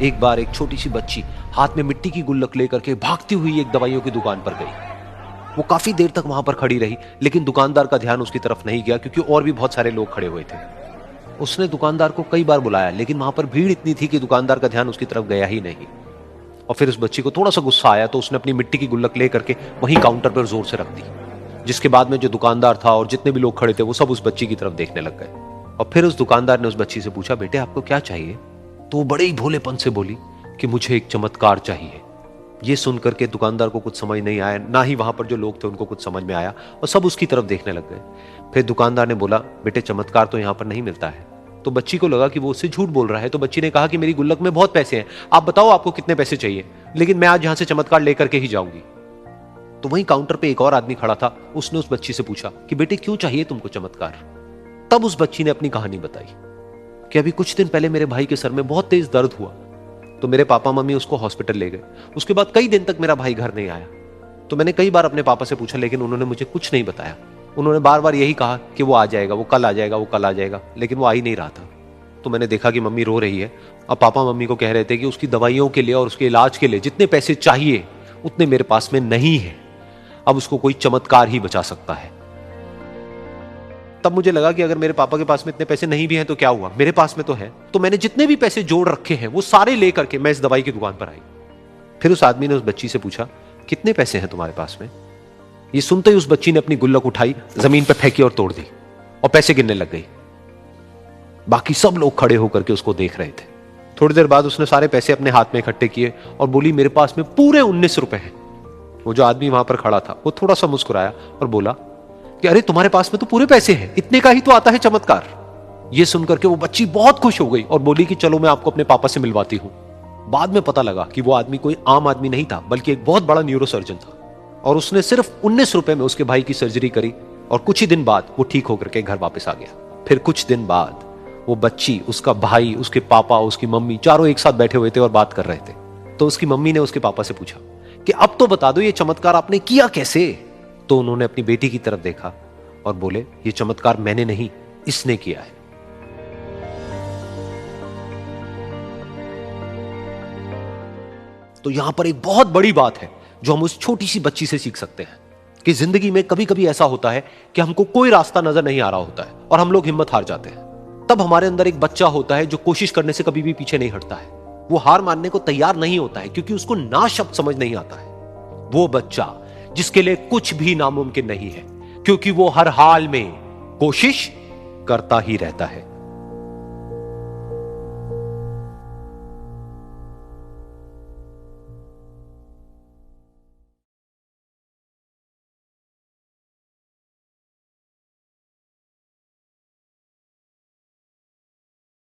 एक बार एक छोटी सी बच्ची हाथ में मिट्टी की गुल्लक लेकर के भागती हुई एक दवाइयों की दुकान पर गई। वो काफी देर तक वहां पर खड़ी रही, लेकिन दुकानदार का ध्यान उसकी तरफ नहीं गया क्योंकि और भी बहुत सारे लोग खड़े हुए थे। उसने दुकानदार को कई बार बुलाया, लेकिन वहां पर भीड़ इतनी थी कि दुकानदार का ध्यान उसकी तरफ गया ही नहीं। और फिर उस बच्ची को थोड़ा सा गुस्सा आया तो उसने अपनी मिट्टी की गुल्लक लेकर के वहीं काउंटर पर जोर से रख दी, जिसके बाद में जो दुकानदार था और जितने भी लोग खड़े थे वो सब उस बच्ची की तरफ देखने लग गए। और फिर उस दुकानदार ने उस बच्ची से पूछा, बेटे आपको क्या चाहिए? तो वो बड़े ही भोलेपन से बोली कि मुझे एक चमत्कार चाहिए। ये सुनकर के दुकानदार को कुछ समझ नहीं आया, ना ही वहां पर जो लोग थे उनको कुछ समझ में आया, और सब उसकी तरफ देखने लग गए। फिर दुकानदार ने बोला, बेटे चमत्कार तो यहां पर नहीं मिलता है। तो बच्ची को लगा कि वो उससे झूठ बोल रहा है, तो बच्ची ने कहा कि मेरी गुल्लक में बहुत पैसे हैं, आप बताओ आपको कितने पैसे चाहिए, लेकिन मैं आज यहां से चमत्कार लेकर के ही जाऊंगी। तो वहीं काउंटर पे एक और आदमी खड़ा था, उसने उस बच्ची से पूछा कि बेटे क्यों चाहिए तुमको चमत्कार? तब उस बच्ची ने अपनी कहानी बताई कि अभी कुछ दिन पहले मेरे भाई के सर में बहुत तेज दर्द हुआ, तो मेरे पापा मम्मी उसको हॉस्पिटल ले गए। उसके बाद कई दिन तक मेरा भाई घर नहीं आया। तो मैंने कई बार अपने पापा से पूछा, लेकिन उन्होंने मुझे कुछ नहीं बताया। उन्होंने बार बार यही कहा कि वो आ जाएगा, वो कल आ जाएगा, वो कल आ जाएगा, लेकिन वो आ ही नहीं रहा था। तो मैंने देखा कि मम्मी रो रही है। अब पापा मम्मी को कह रहे थे कि उसकी दवाइयों के लिए और उसके इलाज के लिए जितने पैसे चाहिए उतने मेरे पास में नहीं है, अब उसको कोई चमत्कार ही बचा सकता है। तब मुझे लगा कि अगर मेरे पापा के पास में इतने पैसे नहीं भी हैं तो क्या हुआ, मेरे पास में तो है। तो मैंने जितने भी पैसे जोड़ रखे हैं वो सारे लेकर के मैं इस दवाई की दुकान पर आई। फिर उस आदमी ने उस बच्ची से पूछा, कितने पैसे हैं तुम्हारे पास में? ये सुनते ही उस बच्ची ने अपनी गुल्लक उठाई, जमीन पर फेंकी और तोड़ दी और पैसे गिनने लग गई। बाकी सब लोग खड़े होकर के उसको देख रहे थे। थोड़ी देर बाद उसने सारे पैसे अपने हाथ में इकट्ठे किए और बोली, मेरे पास में पूरे 19 रुपए हैं। वो जो आदमी वहां पर खड़ा था वो थोड़ा सा मुस्कुराया और बोला कि अरे तुम्हारे पास में तो पूरे पैसे हैं, इतने का ही तो आता है चमत्कार। ये सुनकर के वो बच्ची बहुत खुश हो गई और बोली कि चलो मैं आपको अपने पापा से मिलवाती हूं। बाद में पता लगा कि वो आदमी कोई आम आदमी नहीं था, बल्कि एक बहुत बड़ा न्यूरोसर्जन था, और उसने सिर्फ 19 रुपए में उसके भाई की सर्जरी करी और कुछ ही दिन बाद वो ठीक होकर के घर वापस आ गया। फिर कुछ दिन बाद वो बच्ची, उसका भाई, उसके पापा, उसकी मम्मी चारों एक साथ बैठे हुए थे और बात कर रहे थे। तो उसकी मम्मी ने उसके पापा से पूछा कि अब तो बता दो ये चमत्कार आपने किया कैसे? तो उन्होंने अपनी बेटी की तरफ देखा और बोले, ये चमत्कार मैंने नहीं, इसने किया है। तो यहां पर एक बहुत बड़ी बात है जो हम उस छोटी सी बच्ची से सीख सकते हैं कि जिंदगी में कभी कभी ऐसा होता है कि हमको कोई रास्ता नजर नहीं आ रहा होता है और हम लोग हिम्मत हार जाते हैं। तब हमारे अंदर एक बच्चा होता है जो कोशिश करने से कभी भी पीछे नहीं हटता है। वो हार मानने को तैयार नहीं होता है क्योंकि उसको ना शब्द समझ नहीं आता है। वो बच्चा जिसके लिए कुछ भी नामुमकिन नहीं है, क्योंकि वो हर हाल में कोशिश करता ही रहता है।